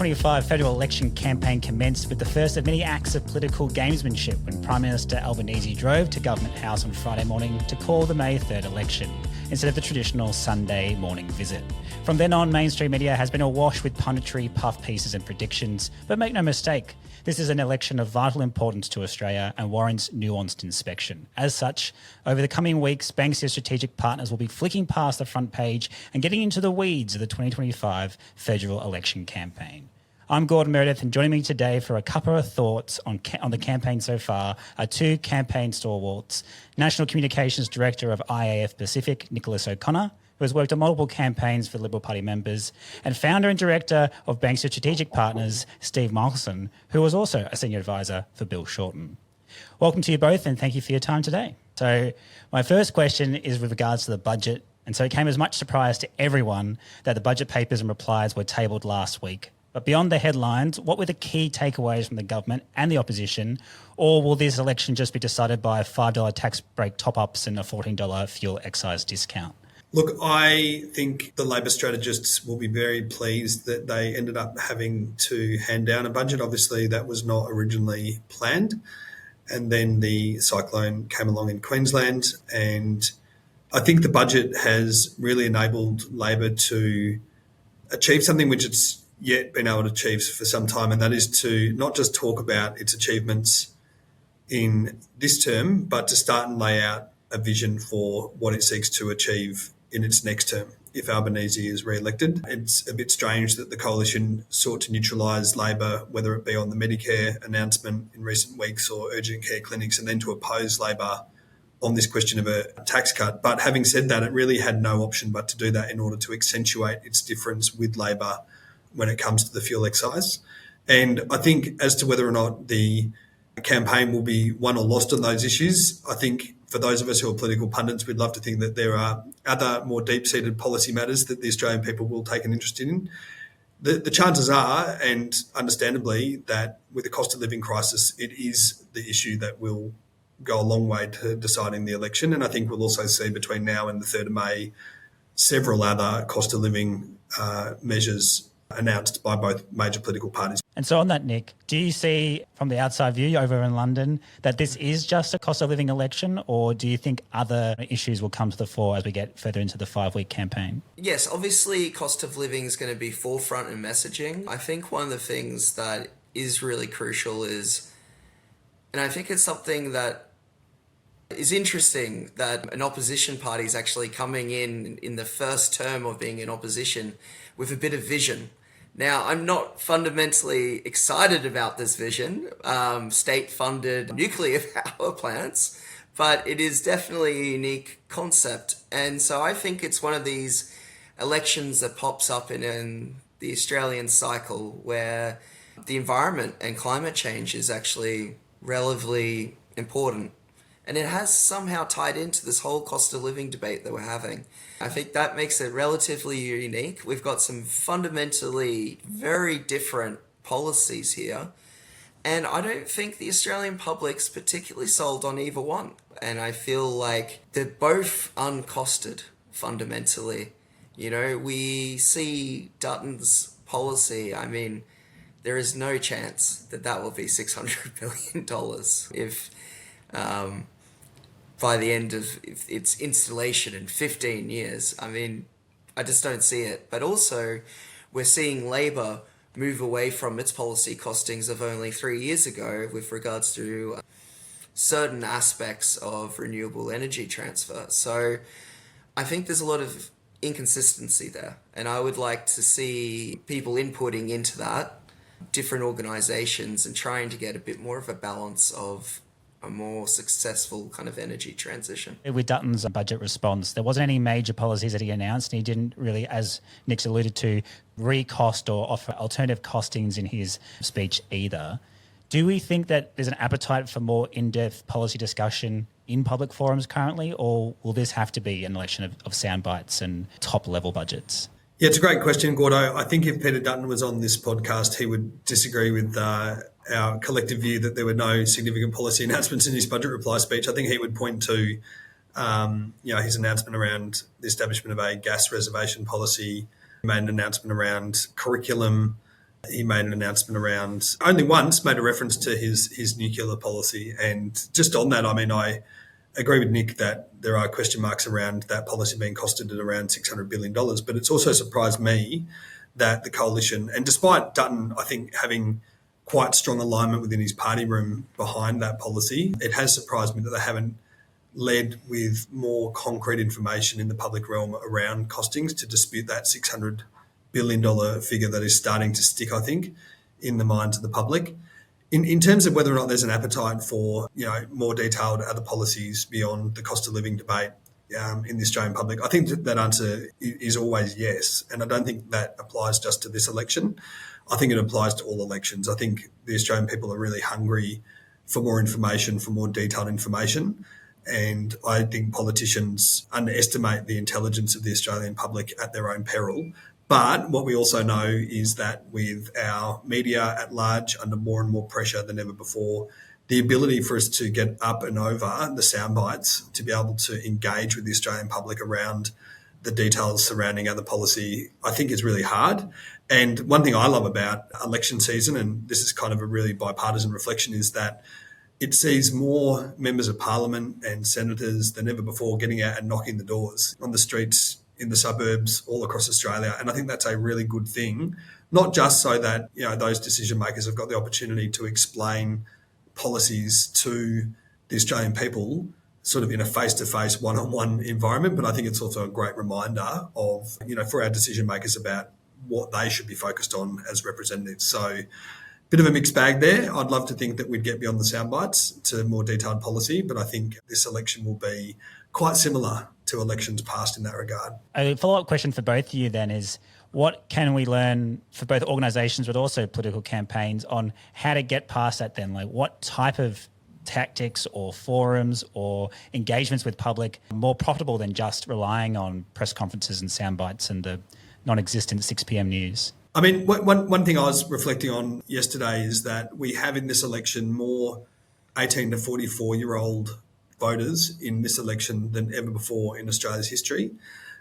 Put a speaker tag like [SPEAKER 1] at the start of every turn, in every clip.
[SPEAKER 1] 2025 federal election campaign commenced with the first of many acts of political gamesmanship when Prime Minister Albanese drove to Government House on Friday morning to call the May 3rd election, instead of the traditional Sunday morning visit. From then on, mainstream media has been awash with punditry, puff pieces and predictions, but make no mistake, this is an election of vital importance to Australia and warrants nuanced inspection. As such, over the coming weeks, Banksia Strategic Partners will be flicking past the front page and getting into the weeds of the 2025 federal election campaign. I'm Gordon Meredith, and joining me today for a Cuppa of Thoughts on the campaign so far are two campaign stalwarts: National Communications Director of IAF Pacific, Nicholas O'Connor, who has worked on multiple campaigns for Liberal Party members, and founder and director of Banksia Strategic Partners, Steve Michelson, who was also a senior advisor for Bill Shorten. Welcome to you both, and thank you for your time today. So my first question is with regards to the budget, and so it came as much surprise to everyone that the budget papers and replies were tabled last week. But beyond the headlines, what were the key takeaways from the government and the opposition? Or will this election just be decided by $5 tax break top-ups and a $14 fuel excise discount?
[SPEAKER 2] Look, I think the Labor strategists will be very pleased that they ended up having to hand down a budget. Obviously, that was not originally planned. And then the cyclone came along in Queensland. And I think the budget has really enabled Labor to achieve something which it's yet been able to achieve for some time, and that is to not just talk about its achievements in this term, but to start and lay out a vision for what it seeks to achieve in its next term if Albanese is re-elected. It's a bit strange that the coalition sought to neutralise Labor, whether it be on the Medicare announcement in recent weeks or urgent care clinics, and then to oppose Labor on this question of a tax cut. But having said that, it really had no option but to do that in order to accentuate its difference with Labor when it comes to the fuel excise. And I think as to whether or not the campaign will be won or lost on those issues, I think for those of us who are political pundits, we'd love to think that there are other more deep-seated policy matters that the Australian people will take an interest in. The chances are, and understandably, that with the cost of living crisis, it is the issue that will go a long way to deciding the election. And I think we'll also see between now and the 3rd of May several other cost of living measures announced by both major political parties.
[SPEAKER 1] And so on that, Nick, do you see from the outside view over in London that this is just a cost of living election, or do you think other issues will come to the fore as we get further into the 5-week campaign?
[SPEAKER 3] Yes, obviously cost of living is going to be forefront in messaging. I think one of the things that is really crucial is, and I think it's something that is interesting, that an opposition party is actually coming in the first term of being in opposition with a bit of vision. Now, I'm not fundamentally excited about this vision, state-funded nuclear power plants, but it is definitely a unique concept. And so I think it's one of these elections that pops up in the Australian cycle where the environment and climate change is actually relatively important. And it has somehow tied into this whole cost of living debate that we're having. I think that makes it relatively unique. We've got some fundamentally very different policies here. And I don't think the Australian public's particularly sold on either one. And I feel like they're both uncosted fundamentally. You know, we see Dutton's policy. I mean, there is no chance that that will be $600 billion if by the end of its installation in 15 years. I mean, I just don't see it. But also, we're seeing Labor move away from its policy costings of only 3 years ago with regards to certain aspects of renewable energy transfer. So I think there's a lot of inconsistency there. And I would like to see people inputting into that, different organisations, and trying to get a bit more of a balance of a more successful kind of energy transition.
[SPEAKER 1] With Dutton's budget response, there wasn't any major policies that he announced, and he didn't really, as Nick's alluded to, recost or offer alternative costings in his speech either. Do we think that there's an appetite for more in-depth policy discussion in public forums currently, or will this have to be an election of sound bites and top-level budgets?
[SPEAKER 2] Yeah, it's a great question, Gordo. I think if Peter Dutton was on this podcast, he would disagree with our collective view that there were no significant policy announcements in his budget reply speech. I think he would point to his announcement around the establishment of a gas reservation policy, made an announcement around curriculum, he made an announcement around, only once made a reference to his nuclear policy. And just on that, I mean, I agree with Nick that there are question marks around that policy being costed at around $600 billion. But it's also surprised me that the coalition, and despite Dutton, I think, having quite strong alignment within his party room behind that policy, it has surprised me that they haven't led with more concrete information in the public realm around costings to dispute that $600 billion figure that is starting to stick, I think, in the minds of the public. In terms of whether or not there's an appetite for more detailed other policies beyond the cost of living debate in the Australian public, I think that answer is always yes. And I don't think that applies just to this election. I think it applies to all elections. I think the Australian people are really hungry for more information, for more detailed information. And I think politicians underestimate the intelligence of the Australian public at their own peril. But what we also know is that with our media at large under more and more pressure than ever before, the ability for us to get up and over the sound bites, to be able to engage with the Australian public around the details surrounding other policy, I think is really hard. And one thing I love about election season, and this is kind of a really bipartisan reflection, is that it sees more members of parliament and senators than ever before getting out and knocking the doors on the streets, in the suburbs, all across Australia. And I think that's a really good thing, not just so that those decision makers have got the opportunity to explain policies to the Australian people sort of in a face-to-face, one-on-one environment, but I think it's also a great reminder of, for our decision makers about what they should be focused on as representatives. So bit of a mixed bag there. I'd love to think that we'd get beyond the sound bites to more detailed policy, but I think this election will be quite similar to elections past in that regard.
[SPEAKER 1] A follow-up question for both of you then is, what can we learn for both organisations but also political campaigns on how to get past that then? Like, what type of tactics or forums or engagements with public are more profitable than just relying on press conferences and sound bites and the non-existent 6 p.m. news?
[SPEAKER 2] I mean, one thing I was reflecting on yesterday is that we have in this election more 18 to 44-year-old voters in this election than ever before in Australia's history.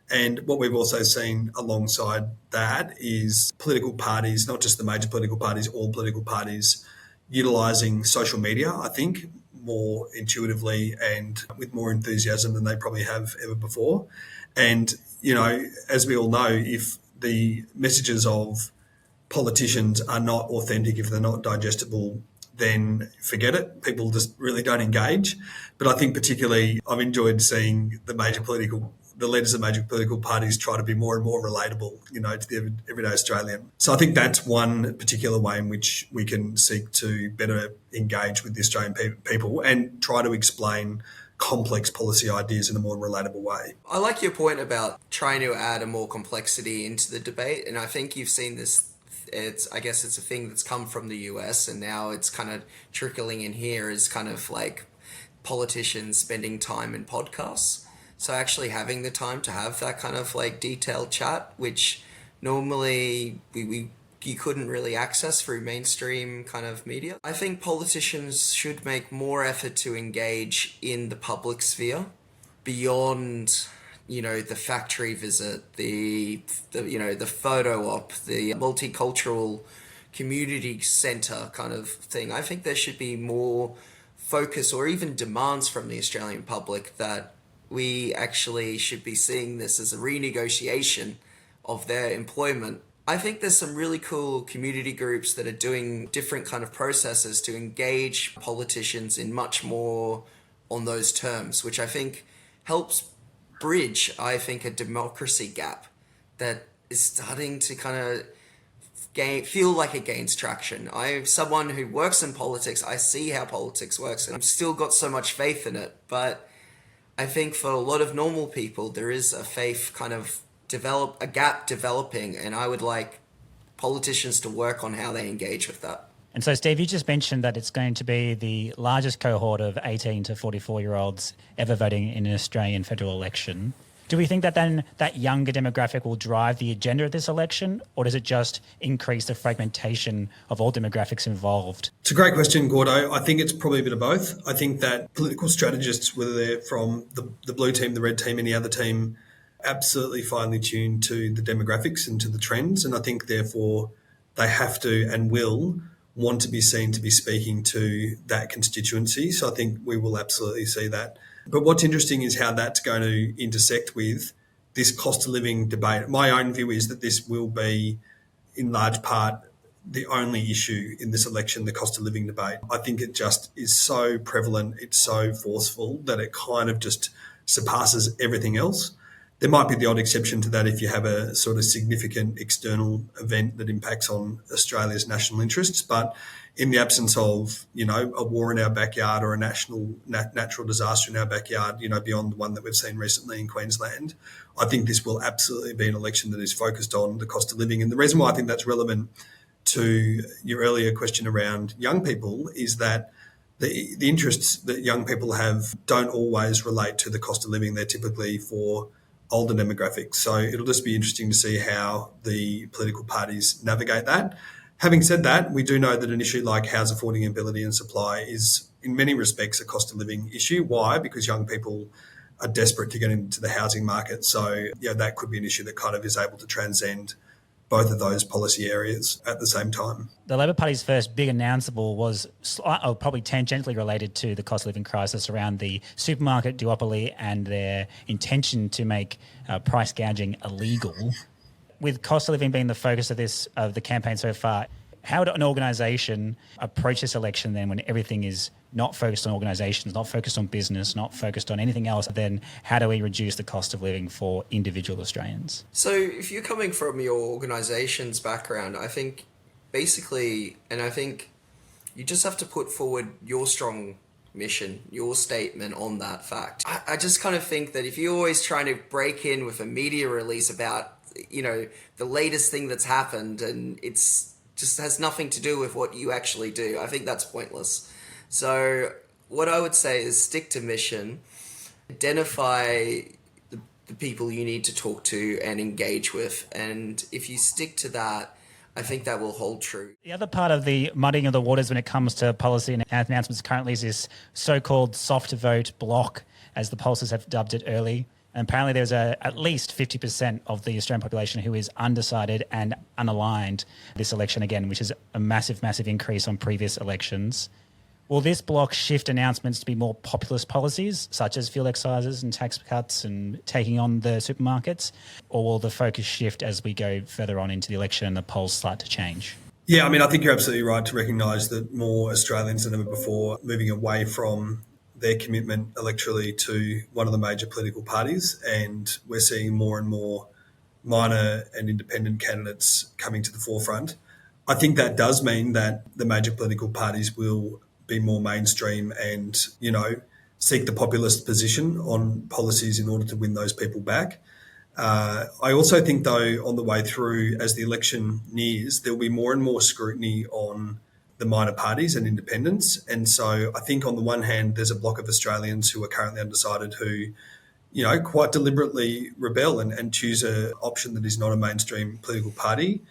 [SPEAKER 2] And what we've also seen alongside that is political parties, not just the major political parties, all political parties, utilising social media, I think, more intuitively and with more enthusiasm than they probably have ever before. And, as we all know, if the messages of politicians are not authentic, if they're not digestible, then forget it. People just really don't engage. But I think particularly I've enjoyed seeing the leaders of major political parties try to be more and more relatable, to the everyday Australian. So I think that's one particular way in which we can seek to better engage with the Australian people and try to explain complex policy ideas in a more relatable way.
[SPEAKER 3] I like your point about trying to add a more complexity into the debate, and I think you've seen this. I guess it's a thing that's come from the US, and now it's kind of trickling in here as kind of like politicians spending time in podcasts. So actually having the time to have that kind of like detailed chat, which normally you couldn't really access through mainstream kind of media. I think politicians should make more effort to engage in the public sphere beyond, the factory visit, the photo op, the multicultural community centre kind of thing. I think there should be more focus or even demands from the Australian public that we actually should be seeing this as a renegotiation of their employment. I think there's some really cool community groups that are doing different kind of processes to engage politicians in much more on those terms, which I think helps bridge, a democracy gap that is starting to kind of feel like it gains traction. I'm someone who works in politics. I see how politics works, and I've still got so much faith in it. But I think for a lot of normal people, there is a faith kind of gap developing, and I would like politicians to work on how they engage with that.
[SPEAKER 1] And so, Steve, you just mentioned that it's going to be the largest cohort of 18 to 44-year-olds ever voting in an Australian federal election. Do we think that then that younger demographic will drive the agenda of this election, or does it just increase the fragmentation of all demographics involved?
[SPEAKER 2] It's a great question, Gordo. I think it's probably a bit of both. I think that political strategists, whether they're from the blue team, the red team, any other team, absolutely finely tuned to the demographics and to the trends. And I think, therefore, they have to and will want to be seen to be speaking to that constituency. So I think we will absolutely see that. But what's interesting is how that's going to intersect with this cost of living debate. My own view is that this will be, in large part, the only issue in this election, the cost of living debate. I think it just is so prevalent, it's so forceful that it kind of just surpasses everything else. There might be the odd exception to that if you have a sort of significant external event that impacts on Australia's national interests. But in the absence of, a war in our backyard or a natural disaster in our backyard, beyond the one that we've seen recently in Queensland, I think this will absolutely be an election that is focused on the cost of living. And the reason why I think that's relevant to your earlier question around young people is that the interests that young people have don't always relate to the cost of living. They're typically for older demographics. So it'll just be interesting to see how the political parties navigate that. Having said that, we do know that an issue like house affordability and supply is in many respects a cost of living issue. Why? Because young people are desperate to get into the housing market. So that could be an issue that kind of is able to transcend both of those policy areas at the same time.
[SPEAKER 1] The Labor Party's first big announceable was probably tangentially related to the cost of living crisis around the supermarket duopoly and their intention to make price gouging illegal. With cost of living being the focus of the campaign so far, how would an organisation approach this election then when everything is not focused on organisations, not focused on business, not focused on anything else? Then how do we reduce the cost of living for individual Australians?
[SPEAKER 3] So if you're coming from your organisation's background, I think basically, and I think you just have to put forward your strong mission, your statement on that fact. I just kind of think that if you're always trying to break in with a media release about, the latest thing that's happened and it's just has nothing to do with what you actually do, I think that's pointless. So what I would say is stick to mission, identify the people you need to talk to and engage with. And if you stick to that, I think that will hold true.
[SPEAKER 1] The other part of the muddying of the waters when it comes to policy and announcements currently is this so-called soft vote block, as the pollsters have dubbed it early. And apparently there's at least 50% of the Australian population who is undecided and unaligned this election again, which is a massive, massive increase on previous elections. Will this block shift announcements to be more populist policies, such as fuel excises and tax cuts and taking on the supermarkets? Or will the focus shift as we go further on into the election and the polls start to change?
[SPEAKER 2] Yeah, I think you're absolutely right to recognise that more Australians than ever before are moving away from their commitment electorally to one of the major political parties, and we're seeing more and more minor and independent candidates coming to the forefront. I think that does mean that the major political parties will be more mainstream and, seek the populist position on policies in order to win those people back. I also think, though, on the way through, as the election nears, there'll be more and more scrutiny on the minor parties and independents. And so I think on the one hand, there's a block of Australians who are currently undecided who, quite deliberately rebel and choose an option that is not a mainstream political party.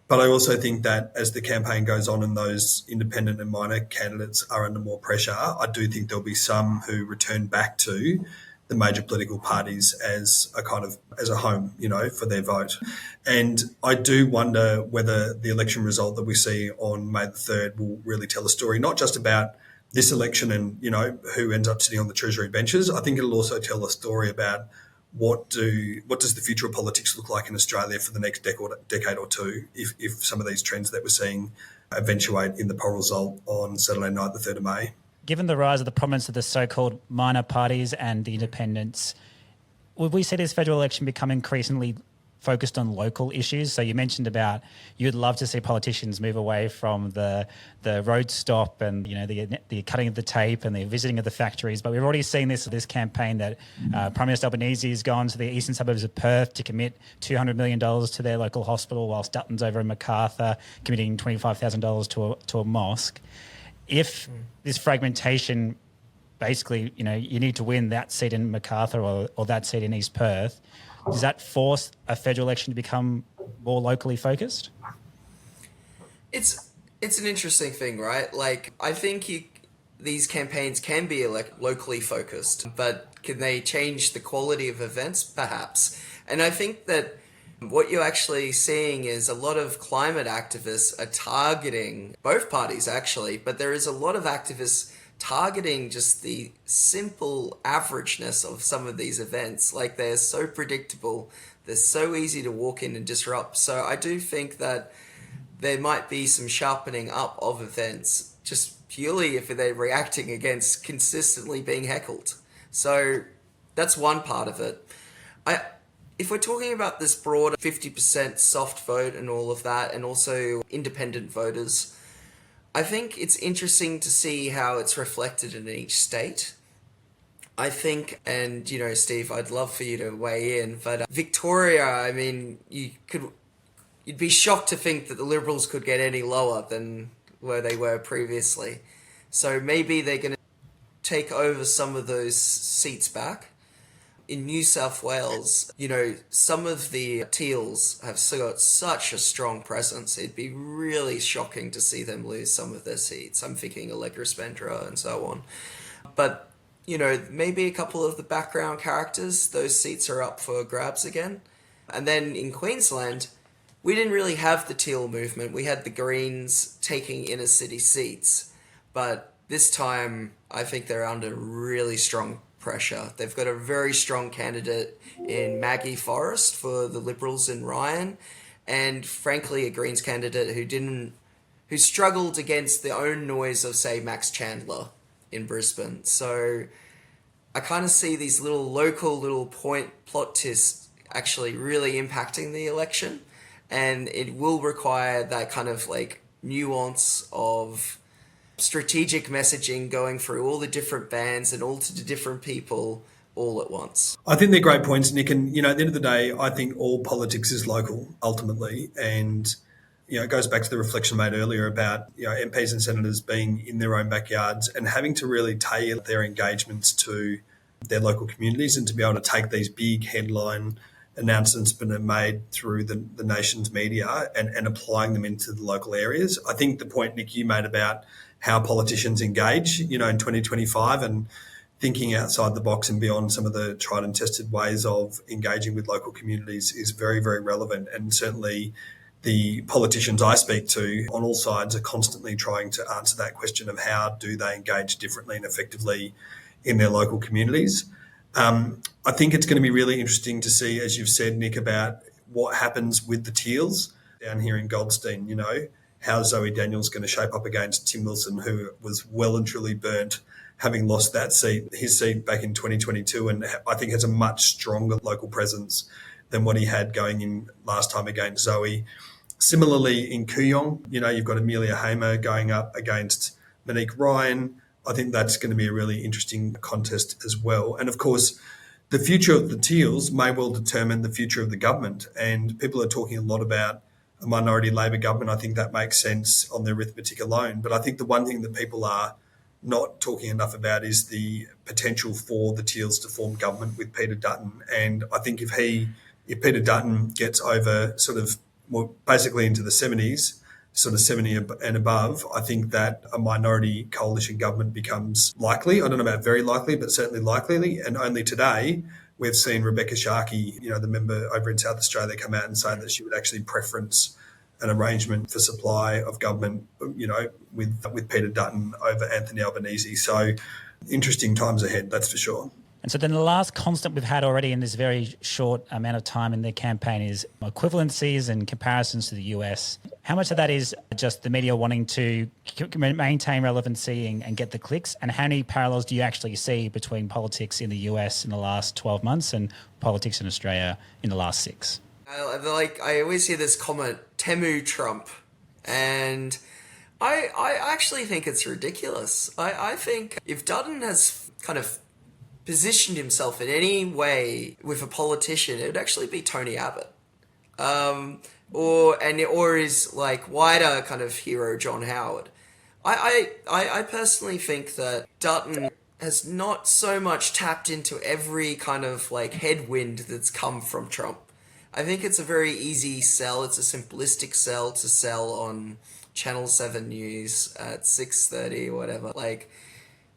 [SPEAKER 2] But I also think that as the campaign goes on and those independent and minor candidates are under more pressure, I do think there'll be some who return back to the major political parties as a home, for their vote. And I do wonder whether the election result that we see on May the 3rd will really tell a story, not just about this election and, who ends up sitting on the Treasury benches. I think it'll also tell a story about what does the future of politics look like in Australia for the next decade or two if some of these trends that we're seeing eventuate in the poll result on Saturday night, the 3rd of May.
[SPEAKER 1] Given the rise of the prominence of the so-called minor parties and the independents, would we see this federal election become increasingly focused on local issues? So you mentioned about you'd love to see politicians move away from the road stop and the cutting of the tape and the visiting of the factories. But we've already seen this campaign that Prime Minister Albanese has gone to the eastern suburbs of Perth to commit $200 million to their local hospital, whilst Dutton's over in Macarthur committing $25,000 to a mosque. If this fragmentation, basically, you need to win that seat in Macarthur or that seat in East Perth, does that force a federal election to become more locally focused?
[SPEAKER 3] It's an interesting thing, right? Like, I think these campaigns can be locally focused, but can they change the quality of events? Perhaps. And I think that What you're actually seeing is a lot of climate activists are targeting both parties actually, but there is a lot of activists targeting just the simple averageness of some of these events. Like, they're so predictable, they're so easy to walk in and disrupt. So I do think that there might be some sharpening up of events just purely if they're reacting against consistently being heckled. So that's one part of it. If we're talking about this broader 50% soft vote and all of that, and also independent voters, I think it's interesting to see how it's reflected in each state. I think, and you know, Steve, I'd love for you to weigh in, but Victoria, I mean, you'd be shocked to think that the Liberals could get any lower than where they were previously. So maybe they're going to take over some of those seats back. In New South Wales, you know, some of the Teals have got such a strong presence. It'd be really shocking to see them lose some of their seats. I'm thinking Allegra Spendra and so on. But, you know, maybe a couple of the background characters, those seats are up for grabs again. And then in Queensland, we didn't really have the Teal movement. We had the Greens taking inner city seats. But this time, I think they're under really strong pressure. They've got a very strong candidate in Maggie Forrest for the Liberals in Ryan, and frankly a Greens candidate who struggled against the own noise of, say, Max Chandler in Brisbane. So I kind of see these local plot twists actually really impacting the election, and it will require that kind of like nuance of strategic messaging going through all the different bands and all to the different people all at once.
[SPEAKER 2] I think they're great points, Nick. And, you know, at the end of the day, I think all politics is local ultimately. And, you know, it goes back to the reflection made earlier about, you know, MPs and senators being in their own backyards and having to really tailor their engagements to their local communities, and to be able to take these big headline announcements that are made through the nation's media and applying them into the local areas. I think the point, Nick, you made about how politicians engage, you know, in 2025, and thinking outside the box and beyond some of the tried and tested ways of engaging with local communities is very, very relevant. And certainly the politicians I speak to on all sides are constantly trying to answer that question of how do they engage differently and effectively in their local communities. I think it's going to be really interesting to see, as you've said, Nick, about what happens with the Teals down here in Goldstein, you know, how Zoe Daniels going to shape up against Tim Wilson, who was well and truly burnt, having lost that seat, his seat back in 2022, and I think has a much stronger local presence than what he had going in last time against Zoe. Similarly, in Kooyong, you know, you've got Amelia Hamer going up against Monique Ryan. I think that's going to be a really interesting contest as well. And of course, the future of the Teals may well determine the future of the government. And people are talking a lot about a minority Labor government. I think that makes sense on the arithmetic alone. But I think the one thing that people are not talking enough about is the potential for the Teals to form government with Peter Dutton. And I think if Peter Dutton gets over sort of basically into the 70s, sort of 70 and above, I think that a minority coalition government becomes likely. I don't know about very likely, but certainly likely. And only today we've seen Rebecca Sharkey, you know, the member over in South Australia, come out and say that she would actually preference an arrangement for supply of government, you know, with Peter Dutton over Anthony Albanese. So interesting times ahead, that's for sure.
[SPEAKER 1] And so then the last constant we've had already in this very short amount of time in the campaign is equivalencies and comparisons to the US. How much of that is just the media wanting to maintain relevancy and get the clicks? And how many parallels do you actually see between politics in the US in the last 12 months and politics in Australia in the last 6?
[SPEAKER 3] I always hear this comment, Temu Trump. And I actually think it's ridiculous. I think if Dutton has kind of positioned himself in any way with a politician, it would actually be Tony Abbott, or his like wider kind of hero John Howard. I personally think that Dutton has not so much tapped into every kind of like headwind that's come from Trump. I think it's a very easy sell. It's a simplistic sell to sell on Channel 7 News at 6:30 or whatever. Like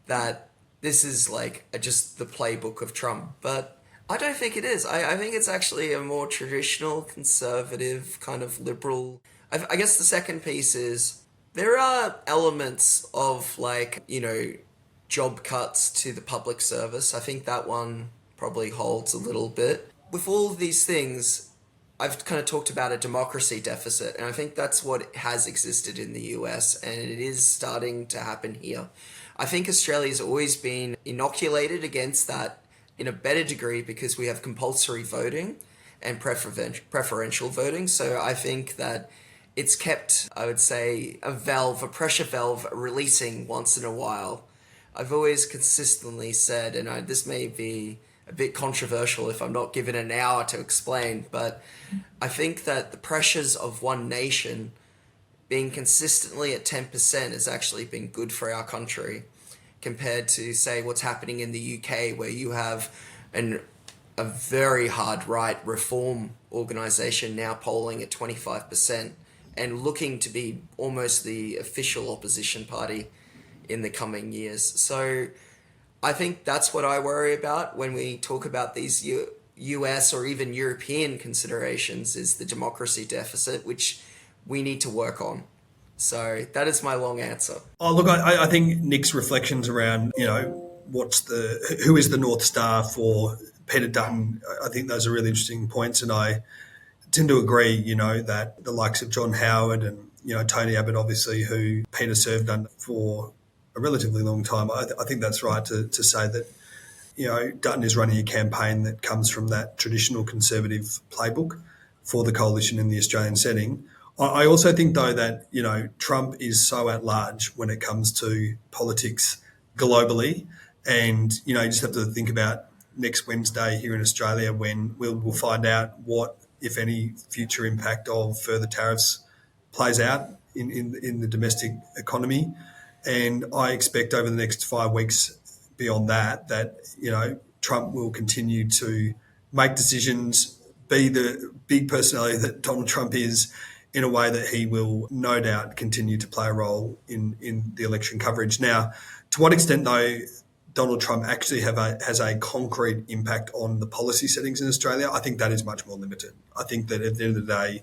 [SPEAKER 3] that. This is like just the playbook of Trump. But I don't think it is. I think it's actually a more traditional, conservative, kind of liberal. I guess the second piece is there are elements of, like, job cuts to the public service. I think that one probably holds a little bit. With all of these things, I've kind of talked about a democracy deficit, and I think that's what has existed in the US, and it is starting to happen here. I think Australia's always been inoculated against that in a better degree because we have compulsory voting and preferential voting. So I think that it's kept, I would say, a pressure valve releasing once in a while. I've always consistently said, and this may be a bit controversial if I'm not given an hour to explain, but I think that the pressures of one nation being consistently at 10% has actually been good for our country compared to, say, what's happening in the UK, where you have a very hard right reform organisation now polling at 25% and looking to be almost the official opposition party in the coming years. So I think that's what I worry about when we talk about these US or even European considerations, is the democracy deficit, which we need to work on. So that is my long answer.
[SPEAKER 2] Oh, look, I think Nick's reflections around, who is the North Star for Peter Dutton, I think those are really interesting points. And I tend to agree, that the likes of John Howard and, Tony Abbott, obviously, who Peter served under for a relatively long time, I think that's right to say that, Dutton is running a campaign that comes from that traditional conservative playbook for the coalition in the Australian setting. I also think, though, that, Trump is so at large when it comes to politics globally. And, you just have to think about next Wednesday here in Australia when we'll find out what, if any, future impact of further tariffs plays out in the domestic economy. And I expect over the next 5 weeks beyond that, Trump will continue to make decisions, be the big personality that Donald Trump is, in a way that he will no doubt continue to play a role in the election coverage. Now, to what extent, though, Donald Trump actually has a concrete impact on the policy settings in Australia, I think that is much more limited. I think that at the end of the day,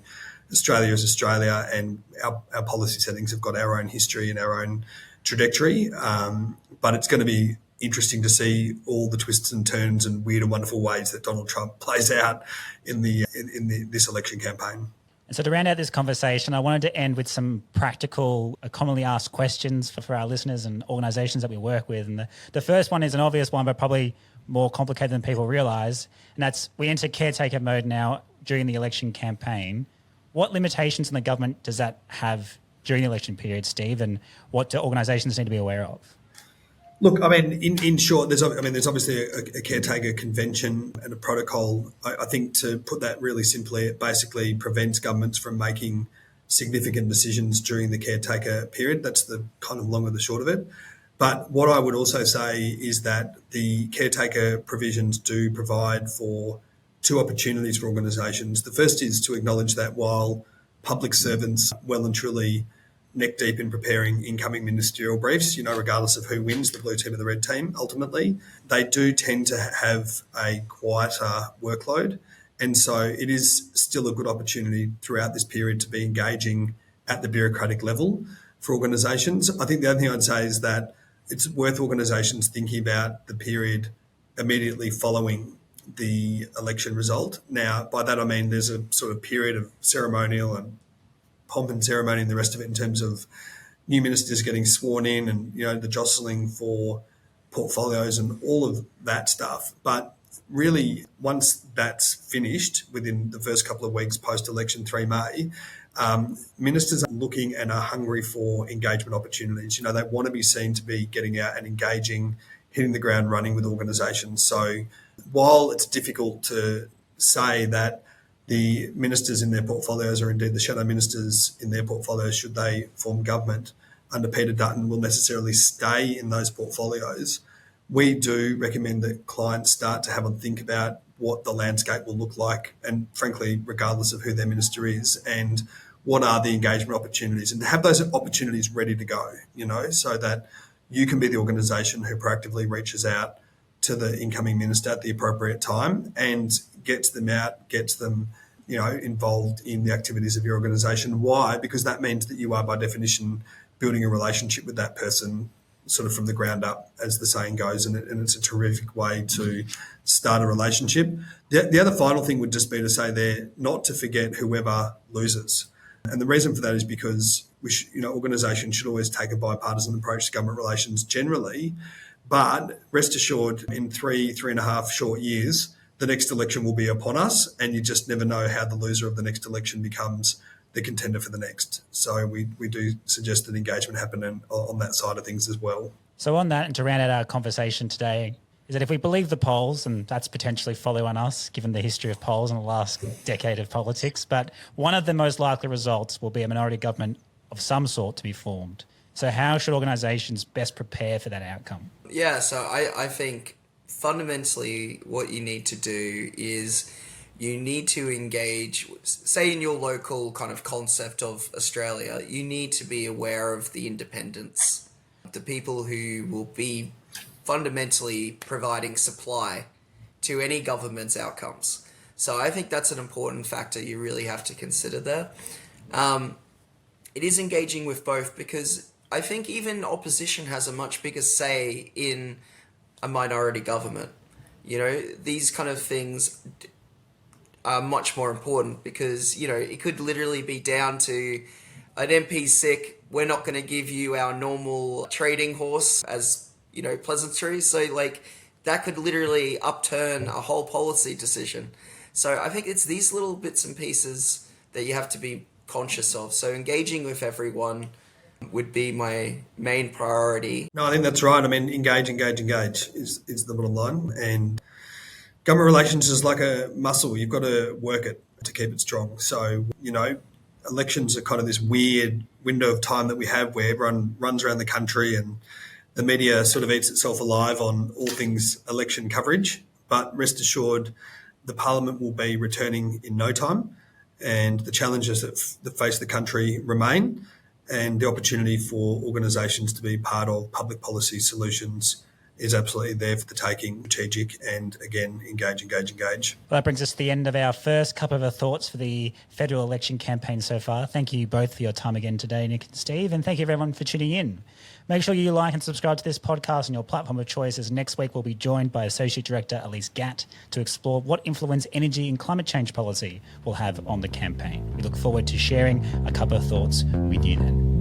[SPEAKER 2] Australia is Australia, and our policy settings have got our own history and our own trajectory. But it's going to be interesting to see all the twists and turns and weird and wonderful ways that Donald Trump plays out in this election campaign.
[SPEAKER 1] And so to round out this conversation, I wanted to end with some practical, commonly asked questions for our listeners and organisations that we work with. And the first one is an obvious one, but probably more complicated than people realise. And that's, we enter caretaker mode now during the election campaign. What limitations in the government does that have during the election period, Steve? And what do organisations need to be aware of?
[SPEAKER 2] Look, I mean, in short, there's obviously a caretaker convention and a protocol. I think, to put that really simply, it basically prevents governments from making significant decisions during the caretaker period. That's the kind of long and the short of it. But what I would also say is that the caretaker provisions do provide for two opportunities for organisations. The first is to acknowledge that while public servants well and truly neck deep in preparing incoming ministerial briefs, regardless of who wins, the blue team or the red team, ultimately, they do tend to have a quieter workload. And so it is still a good opportunity throughout this period to be engaging at the bureaucratic level for organisations. I think the other thing I'd say is that it's worth organisations thinking about the period immediately following the election result. Now, by that I mean there's a sort of period of ceremonial and pomp and ceremony and the rest of it in terms of new ministers getting sworn in and, the jostling for portfolios and all of that stuff. But really, once that's finished within the first couple of weeks post-election 3 May, ministers are looking and are hungry for engagement opportunities. They want to be seen to be getting out and engaging, hitting the ground running with organisations. So while it's difficult to say that the ministers in their portfolios, or indeed the shadow ministers in their portfolios, should they form government under Peter Dutton, will necessarily stay in those portfolios, we do recommend that clients start to have a think about what the landscape will look like, and frankly, regardless of who their minister is, and what are the engagement opportunities, and have those opportunities ready to go, so that you can be the organisation who proactively reaches out to the incoming minister at the appropriate time and gets them out, gets them, involved in the activities of your organisation. Why? Because that means that you are, by definition, building a relationship with that person sort of from the ground up, as the saying goes, and it's a terrific way to start a relationship. The other final thing would just be to say there, not to forget whoever loses. And the reason for that is because organisations should always take a bipartisan approach to government relations generally, but rest assured, in 3.5 short years, the next election will be upon us, and you just never know how the loser of the next election becomes the contender for the next. So we do suggest that engagement happen on that side of things as well.
[SPEAKER 1] So on that, and to round out our conversation today, is that if we believe the polls, and that's potentially follow on us, given the history of polls in the last decade of politics, but one of the most likely results will be a minority government of some sort to be formed. So how should organisations best prepare for that outcome?
[SPEAKER 3] Yeah, so I think fundamentally what you need to do is you need to engage, say in your local kind of concept of Australia, you need to be aware of the independents, the people who will be fundamentally providing supply to any government's outcomes. So I think that's an important factor you really have to consider there. It is engaging with both, because I think even opposition has a much bigger say in a minority government. These kind of things are much more important, because, it could literally be down to an MP's sick, we're not going to give you our normal trading horse as, pleasantry. So that could literally upturn a whole policy decision. So I think it's these little bits and pieces that you have to be conscious of. So engaging with everyone would be my main priority.
[SPEAKER 2] No, I think that's right. I mean, engage is the bottom line. And government relations is like a muscle. You've got to work it to keep it strong. So, elections are kind of this weird window of time that we have where everyone runs around the country and the media sort of eats itself alive on all things election coverage. But rest assured, the Parliament will be returning in no time, and the challenges that face the country remain, and the opportunity for organisations to be part of public policy solutions is absolutely there for the taking, strategic, and again, engage.
[SPEAKER 1] Well, that brings us to the end of our first Cuppa of Thoughts for the federal election campaign so far. Thank you both for your time again today, Nick and Steve, and thank you everyone for tuning in. Make sure you like and subscribe to this podcast on your platform of choice, as next week we'll be joined by Associate Director Elise Gatt to explore what influence energy and climate change policy will have on the campaign. We look forward to sharing a Cuppa of Thoughts with you then.